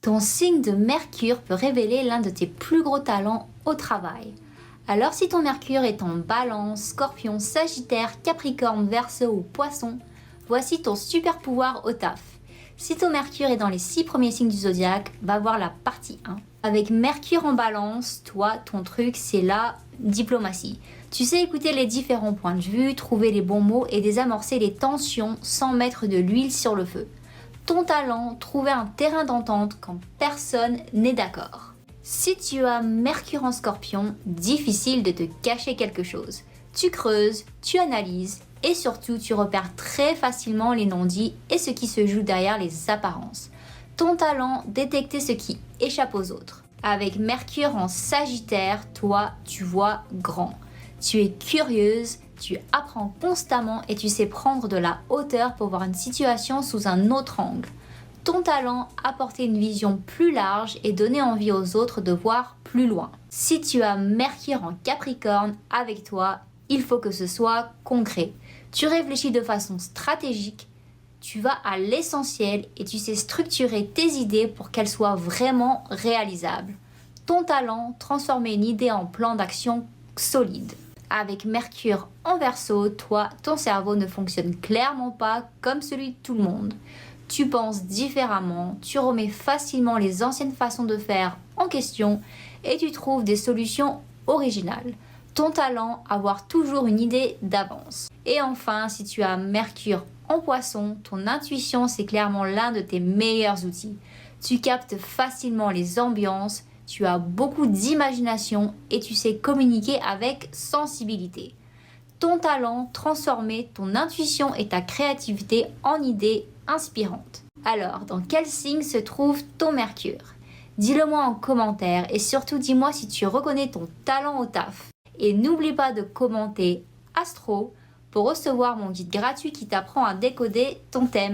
Ton signe de Mercure peut révéler l'un de tes plus gros talents au travail. Alors si ton Mercure est en Balance, Scorpion, Sagittaire, Capricorne, Verseau ou Poisson, voici ton super pouvoir au taf. Si ton Mercure est dans les 6 premiers signes du zodiaque, va voir la partie 1. Avec Mercure en Balance, toi, ton truc, c'est la diplomatie. Tu sais écouter les différents points de vue, trouver les bons mots et désamorcer les tensions sans mettre de l'huile sur le feu. Ton talent, trouver un terrain d'entente quand personne n'est d'accord. Si tu as Mercure en Scorpion, difficile de te cacher quelque chose. Tu creuses, tu analyses et surtout tu repères très facilement les non-dits et ce qui se joue derrière les apparences. Ton talent, détecter ce qui échappe aux autres. Avec Mercure en Sagittaire, toi, tu vois grand. Tu es curieuse, tu apprends constamment et tu sais prendre de la hauteur pour voir une situation sous un autre angle. Ton talent, apporter une vision plus large et donner envie aux autres de voir plus loin. Si tu as Mercure en Capricorne, avec toi, il faut que ce soit concret. Tu réfléchis de façon stratégique, tu vas à l'essentiel et tu sais structurer tes idées pour qu'elles soient vraiment réalisables. Ton talent, transformer une idée en plan d'action solide. Avec Mercure en Verseau, toi, ton cerveau ne fonctionne clairement pas comme celui de tout le monde. Tu penses différemment, tu remets facilement les anciennes façons de faire en question et tu trouves des solutions originales. Ton talent, avoir toujours une idée d'avance. Et enfin, si tu as Mercure en Poisson, ton intuition, c'est clairement l'un de tes meilleurs outils. Tu captes facilement les ambiances, tu as beaucoup d'imagination et tu sais communiquer avec sensibilité. Ton talent, transformer ton intuition et ta créativité en idées inspirantes. Alors, dans quel signe se trouve ton Mercure? Dis-le-moi en commentaire et surtout dis-moi si tu reconnais ton talent au taf. Et n'oublie pas de commenter Astro pour recevoir mon guide gratuit qui t'apprend à décoder ton thème.